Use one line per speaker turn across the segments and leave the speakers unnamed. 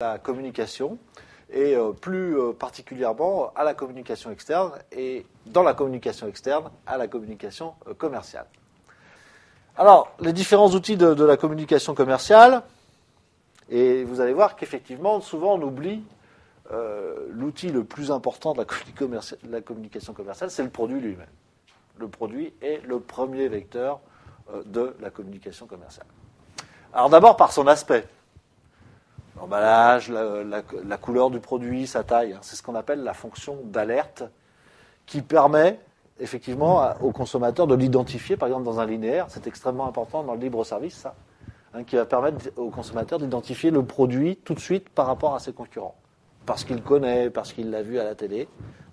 la communication, et plus particulièrement à la communication externe, et dans la communication externe, à la communication commerciale. Alors, les différents outils de la communication commerciale, et vous allez voir qu'effectivement, souvent on oublie l'outil le plus important de la communication commerciale, c'est le produit lui-même. Le produit est le premier vecteur de la communication commerciale. Alors d'abord par son aspect. L'emballage, la couleur du produit, sa taille, hein, c'est ce qu'on appelle la fonction d'alerte qui permet effectivement au consommateur de l'identifier, par exemple dans un linéaire, c'est extrêmement important dans le libre-service, ça, hein, qui va permettre au consommateur d'identifier le produit tout de suite par rapport à ses concurrents, parce qu'il connaît, parce qu'il l'a vu à la télé,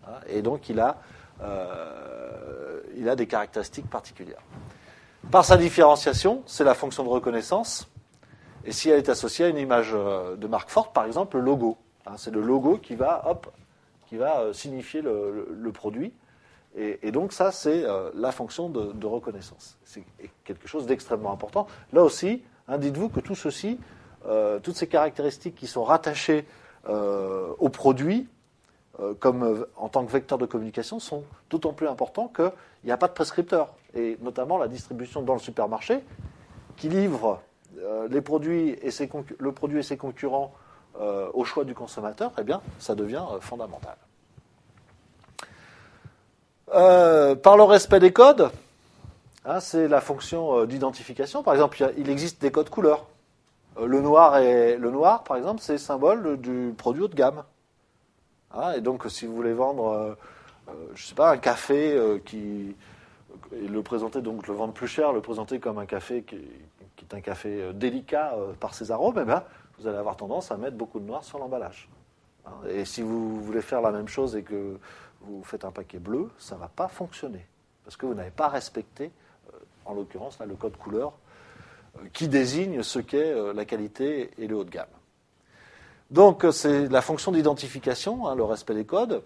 hein, et donc il a des caractéristiques particulières. Par sa différenciation, c'est la fonction de reconnaissance. Et si elle est associée à une image de marque forte, par exemple, le logo. Hein, c'est le logo qui va signifier le produit. Et donc ça, c'est la fonction de reconnaissance. C'est quelque chose d'extrêmement important. Là aussi, hein, dites-vous que tout ceci, toutes ces caractéristiques qui sont rattachées au produit, comme en tant que vecteur de communication, sont d'autant plus importants qu'il n'y a pas de prescripteur. Et notamment la distribution dans le supermarché, qui livre les produits et le produit et ses concurrents au choix du consommateur, eh bien, ça devient fondamental. Par le respect des codes, hein, c'est la fonction d'identification. Par exemple, il existe des codes couleurs. Le noir, par exemple, c'est le symbole du produit haut de gamme. Hein, et donc, si vous voulez vendre, je sais pas, un café et le présenter, donc le vendre plus cher, le présenter comme un café qui est un café délicat par ses arômes, eh bien, vous allez avoir tendance à mettre beaucoup de noir sur l'emballage. Hein, et si vous voulez faire la même chose et que vous faites un paquet bleu, ça ne va pas fonctionner. Parce que vous n'avez pas respecté, en l'occurrence, là, le code couleur qui désigne ce qu'est la qualité et le haut de gamme. Donc, c'est la fonction d'identification, hein, le respect des codes.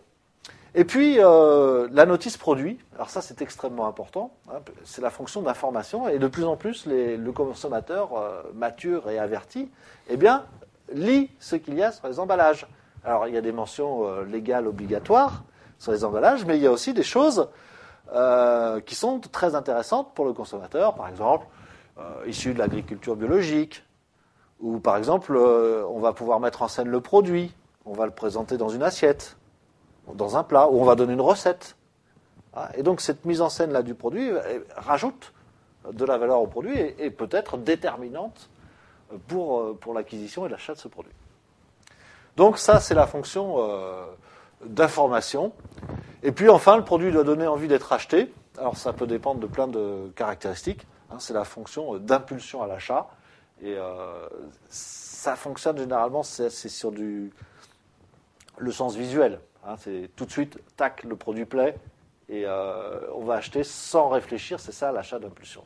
Et puis, la notice produit, alors ça c'est extrêmement important, hein, c'est la fonction d'information, et de plus en plus, le consommateur mature et averti, eh bien, lit ce qu'il y a sur les emballages. Alors, il y a des mentions légales obligatoires sur les emballages, mais il y a aussi des choses qui sont très intéressantes pour le consommateur, par exemple, issues de l'agriculture biologique, ou par exemple, on va pouvoir mettre en scène le produit, on va le présenter dans une assiette, dans un plat, où on va donner une recette. Et donc cette mise en scène là du produit rajoute de la valeur au produit et peut être déterminante pour l'acquisition et l'achat de ce produit. Donc ça, c'est la fonction d'information. Et puis enfin, le produit doit donner envie d'être acheté. Alors ça peut dépendre de plein de caractéristiques. Hein, c'est la fonction d'impulsion à l'achat. Et ça fonctionne généralement, c'est sur le sens visuel. Hein, c'est tout de suite, tac, le produit plaît, et on va acheter sans réfléchir. C'est ça l'achat d'impulsion,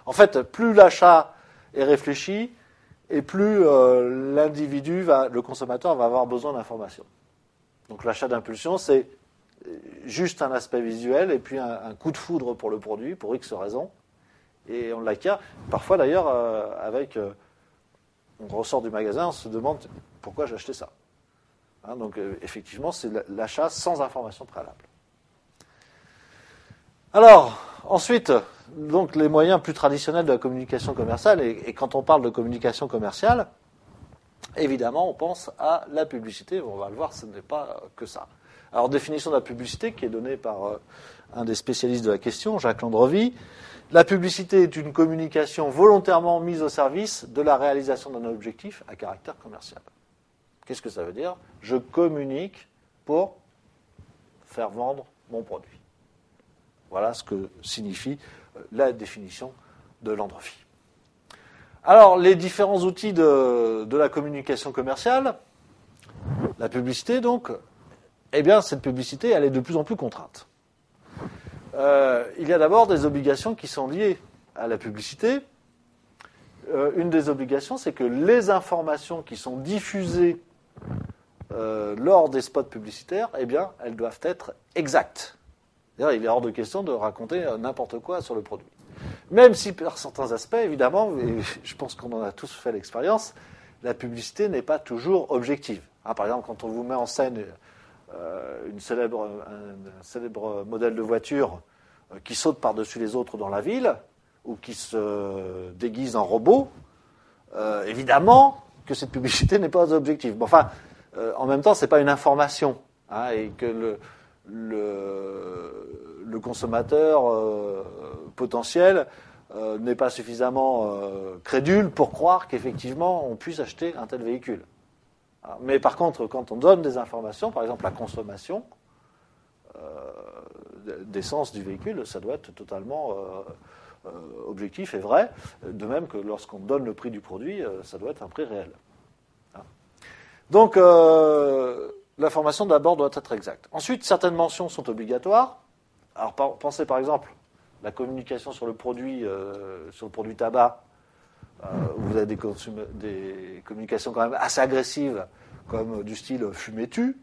en fait. En fait, plus l'achat est réfléchi, et plus le consommateur va avoir besoin d'informations. Donc l'achat d'impulsion, c'est juste un aspect visuel, et puis un coup de foudre pour le produit, pour X raisons, et on l'acquiert. Parfois, d'ailleurs, on ressort du magasin, on se demande pourquoi j'ai acheté ça. Hein, donc, effectivement, c'est l'achat sans information préalable. Alors, ensuite, donc, les moyens plus traditionnels de la communication commerciale, et quand on parle de communication commerciale, évidemment, on pense à la publicité. On va le voir, ce n'est pas que ça. Alors, définition de la publicité qui est donnée par un des spécialistes de la question, Jacques Landrevie. La publicité est une communication volontairement mise au service de la réalisation d'un objectif à caractère commercial. Qu'est-ce que ça veut dire ? Je communique pour faire vendre mon produit. Voilà ce que signifie la définition de Landrevie. Alors, les différents outils de la communication commerciale, la publicité donc, eh bien, cette publicité, elle est de plus en plus contrainte. Il y a d'abord des obligations qui sont liées à la publicité. Une des obligations, c'est que les informations qui sont diffusées lors des spots publicitaires, eh bien, elles doivent être exactes. C'est-à-dire, il est hors de question de raconter n'importe quoi sur le produit. Même si, par certains aspects, évidemment, et je pense qu'on en a tous fait l'expérience, la publicité n'est pas toujours objective. Par exemple, quand on vous met en scène un célèbre modèle de voiture qui saute par-dessus les autres dans la ville, ou qui se déguise en robot, évidemment que cette publicité n'est pas objective. Bon, enfin, en même temps, c'est pas une information, et que le consommateur potentiel n'est pas suffisamment crédule pour croire qu'effectivement on puisse acheter un tel véhicule. Mais par contre, quand on donne des informations, par exemple la consommation d'essence du véhicule, ça doit être totalement objectif et vrai, de même que lorsqu'on donne le prix du produit, ça doit être un prix réel. Donc, l'information d'abord doit être exacte. Ensuite, certaines mentions sont obligatoires. Alors, pensez par exemple la communication sur le produit tabac, où vous avez des communications quand même assez agressives, comme du style « fumez-tu »,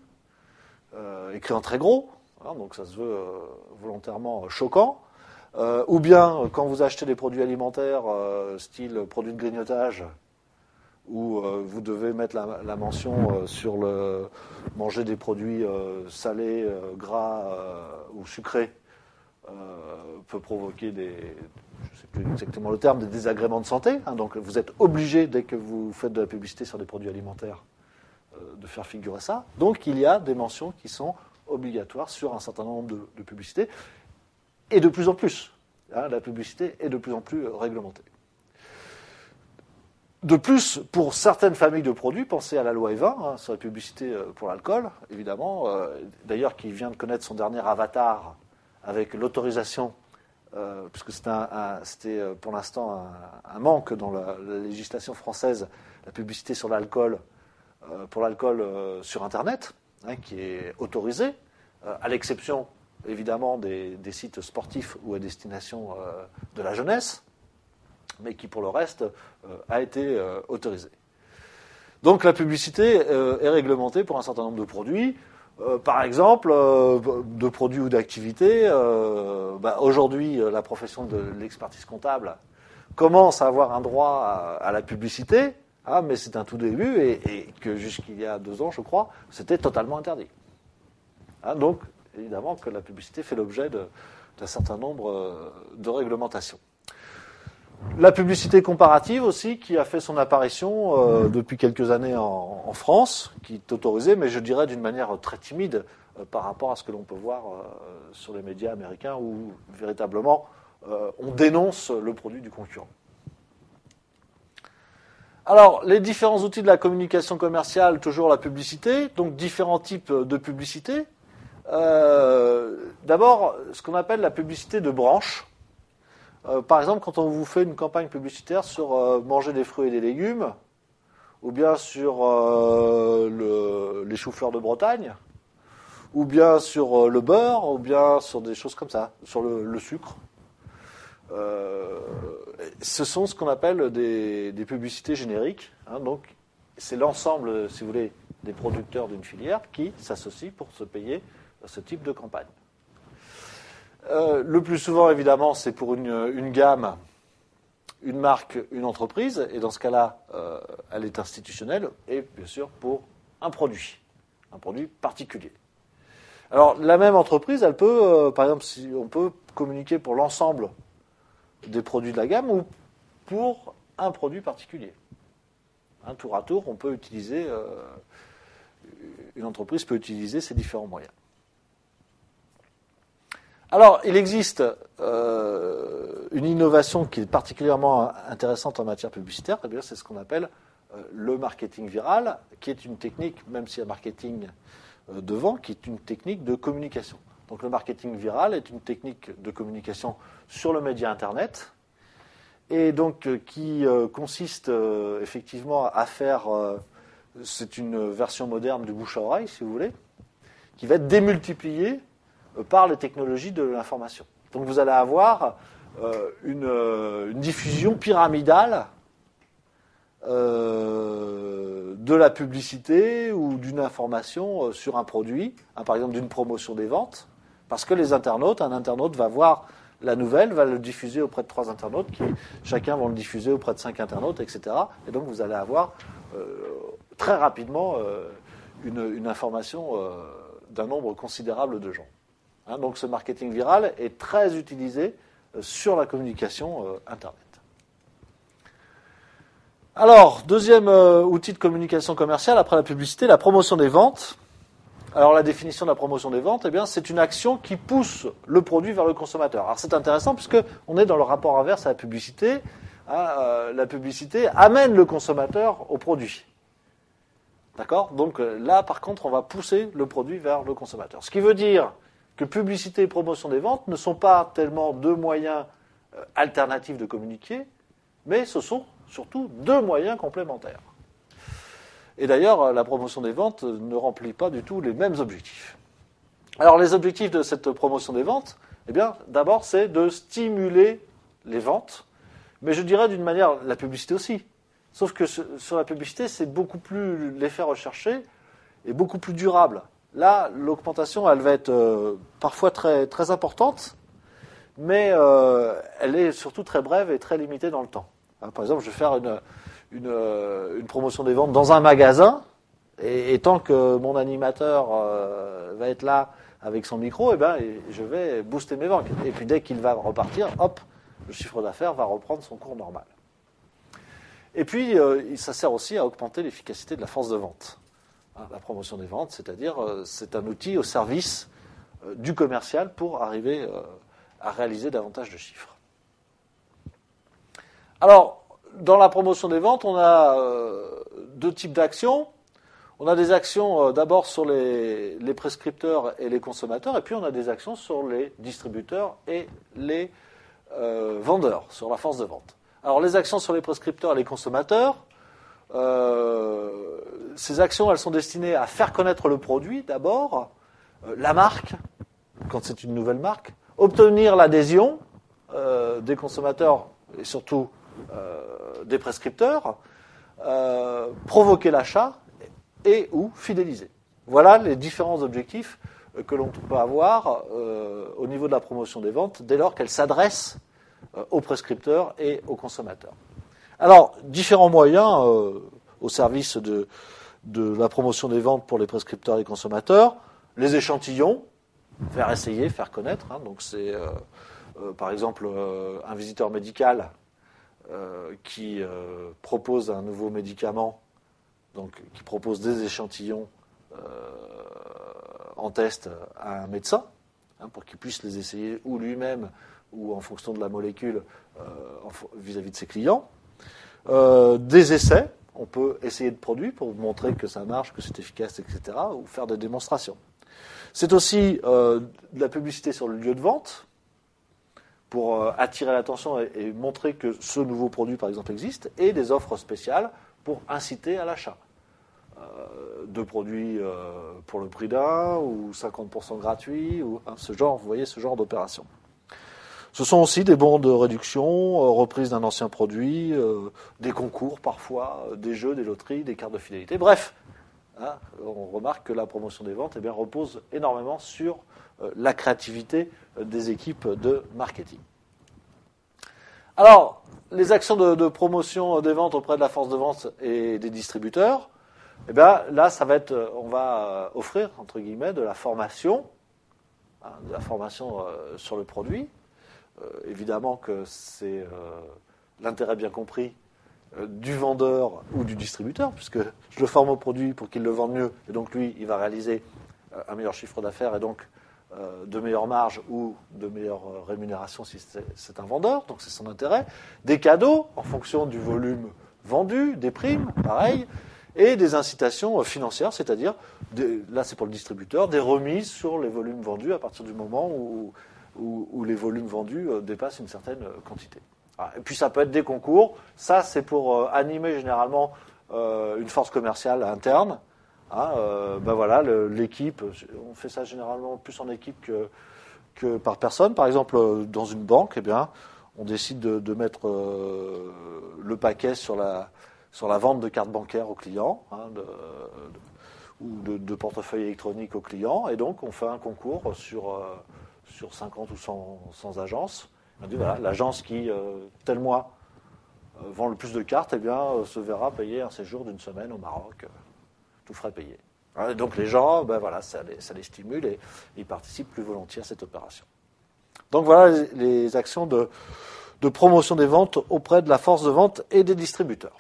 écrit en très gros, donc ça se veut volontairement choquant. Ou bien, quand vous achetez des produits alimentaires, style produits de grignotage, où vous devez mettre la mention sur manger des produits salés, gras ou sucrés, peut provoquer je ne sais plus exactement le terme, des désagréments de santé. Donc vous êtes obligé, dès que vous faites de la publicité sur des produits alimentaires, de faire figurer ça. Donc il y a des mentions qui sont obligatoires sur un certain nombre de publicités. Et de plus en plus. La publicité est de plus en plus réglementée. De plus, pour certaines familles de produits, pensez à la loi E20, sur la publicité pour l'alcool, évidemment, d'ailleurs qui vient de connaître son dernier avatar avec l'autorisation, puisque c'était pour l'instant un manque dans la législation française, la publicité sur l'alcool, pour l'alcool sur Internet, qui est autorisée, à l'exception évidemment des sites sportifs ou à destination de la jeunesse, mais qui pour le reste a été autorisé. Donc la publicité est réglementée pour un certain nombre de produits. Par exemple, de produits ou d'activités, aujourd'hui la profession de l'expertise comptable commence à avoir un droit à la publicité, mais c'est un tout début et que jusqu'il y a 2 ans, je crois, c'était totalement interdit. Donc, évidemment que la publicité fait l'objet d'un certain nombre de réglementations. La publicité comparative aussi, qui a fait son apparition depuis quelques années en France, qui est autorisée, mais je dirais d'une manière très timide par rapport à ce que l'on peut voir sur les médias américains où véritablement on dénonce le produit du concurrent. Alors, les différents outils de la communication commerciale, toujours la publicité, donc différents types de publicité. D'abord, ce qu'on appelle la publicité de branche. Par exemple, quand on vous fait une campagne publicitaire sur manger des fruits et des légumes, ou bien sur les choux-fleurs de Bretagne, ou bien sur le beurre, ou bien sur des choses comme ça, sur le sucre. Ce sont ce qu'on appelle des publicités génériques. Donc, c'est l'ensemble, si vous voulez, des producteurs d'une filière qui s'associent pour se payer ce type de campagne. Le plus souvent, évidemment, c'est pour une gamme, une marque, une entreprise, et dans ce cas-là, elle est institutionnelle, et bien sûr pour un produit particulier. Alors, la même entreprise, elle peut, par exemple, on peut communiquer pour l'ensemble des produits de la gamme ou pour un produit particulier. Tour à tour, on peut utiliser, une entreprise peut utiliser ces différents moyens. Alors, il existe une innovation qui est particulièrement intéressante en matière publicitaire, c'est ce qu'on appelle le marketing viral, qui est une technique, même s'il y a marketing devant, qui est une technique de communication. Donc le marketing viral est une technique de communication sur le média Internet, et donc qui consiste effectivement à faire, c'est une version moderne du bouche à oreille, si vous voulez, qui va être démultipliée par les technologies de l'information. Donc vous allez avoir une diffusion pyramidale de la publicité ou d'une information sur un produit, par exemple d'une promotion des ventes, parce que un internaute va voir la nouvelle, va le diffuser auprès de 3 internautes, qui chacun vont le diffuser auprès de 5 internautes, etc. Et donc vous allez avoir très rapidement une information d'un nombre considérable de gens. Donc ce marketing viral est très utilisé sur la communication Internet. Alors, deuxième outil de communication commerciale après la publicité, la promotion des ventes. Alors la définition de la promotion des ventes, eh bien, c'est une action qui pousse le produit vers le consommateur. Alors c'est intéressant puisqu'on est dans le rapport inverse à la publicité. La publicité amène le consommateur au produit. D'accord ? Donc là, par contre, on va pousser le produit vers le consommateur. Ce qui veut dire que publicité et promotion des ventes ne sont pas tellement deux moyens alternatifs de communiquer, mais ce sont surtout deux moyens complémentaires. Et d'ailleurs, la promotion des ventes ne remplit pas du tout les mêmes objectifs. Alors, les objectifs de cette promotion des ventes, eh bien, d'abord, c'est de stimuler les ventes, mais je dirais d'une manière, la publicité aussi. Sauf que sur la publicité, c'est beaucoup plus l'effet recherché et beaucoup plus durable. Là, l'augmentation, elle va être parfois très, très importante, mais elle est surtout très brève et très limitée dans le temps. Par exemple, je vais faire une promotion des ventes dans un magasin, et tant que mon animateur va être là avec son micro, eh ben, je vais booster mes ventes. Et puis dès qu'il va repartir, hop, le chiffre d'affaires va reprendre son cours normal. Et puis, ça sert aussi à augmenter l'efficacité de la force de vente. La promotion des ventes, c'est-à-dire, c'est un outil au service du commercial pour arriver à réaliser davantage de chiffres. Alors, dans la promotion des ventes, on a deux types d'actions. On a des actions d'abord sur les prescripteurs et les consommateurs, et puis on a des actions sur les distributeurs et les vendeurs, sur la force de vente. Alors, les actions sur les prescripteurs et les consommateurs, ces actions, elles sont destinées à faire connaître le produit d'abord, la marque, quand c'est une nouvelle marque, obtenir l'adhésion des consommateurs et surtout des prescripteurs, provoquer l'achat et ou fidéliser. Voilà les différents objectifs que l'on peut avoir au niveau de la promotion des ventes dès lors qu'elle s'adresse aux prescripteurs et aux consommateurs. Alors, différents moyens au service de la promotion des ventes pour les prescripteurs et les consommateurs. Les échantillons, faire essayer, faire connaître. Donc c'est, par exemple, un visiteur médical qui propose un nouveau médicament, donc qui propose des échantillons en test à un médecin, pour qu'il puisse les essayer ou lui-même ou en fonction de la molécule vis-à-vis de ses clients. Des essais, on peut essayer de produits pour montrer que ça marche, que c'est efficace, etc., ou faire des démonstrations. C'est aussi de la publicité sur le lieu de vente, pour attirer l'attention et montrer que ce nouveau produit, par exemple, existe, et des offres spéciales pour inciter à l'achat. De produits pour le prix d'un, ou 50% gratuits, ou ce genre, vous voyez, ce genre d'opération. Ce sont aussi des bons de réduction, reprise d'un ancien produit, des concours parfois, des jeux, des loteries, des cartes de fidélité. Bref, on remarque que la promotion des ventes repose énormément sur la créativité des équipes de marketing. Alors, les actions de promotion des ventes auprès de la force de vente et des distributeurs, là, ça va être, on va offrir, entre guillemets, de la formation sur le produit. Évidemment que c'est l'intérêt bien compris du vendeur ou du distributeur, puisque je le forme au produit pour qu'il le vende mieux, et donc lui, il va réaliser un meilleur chiffre d'affaires et donc de meilleures marges ou de meilleures rémunérations si c'est un vendeur, donc c'est son intérêt. Des cadeaux en fonction du volume vendu, des primes, pareil, et des incitations financières, c'est-à-dire, là c'est pour le distributeur, des remises sur les volumes vendus à partir du moment où les volumes vendus dépassent une certaine quantité. Et puis ça peut être des concours, ça c'est pour animer généralement une force commerciale interne. Voilà, l'équipe, on fait ça généralement plus en équipe que par personne. Par exemple, dans une banque, on décide de mettre le paquet sur la vente de cartes bancaires aux clients, ou de portefeuilles électroniques aux clients, et donc on fait un concours sur 50 ou 100 agences. On dit voilà, l'agence qui, tel mois, vend le plus de cartes, se verra payer un séjour d'une semaine au Maroc, tout frais payé. Donc les gens, ça les stimule et ils participent plus volontiers à cette opération. Donc voilà les actions de promotion des ventes auprès de la force de vente et des distributeurs.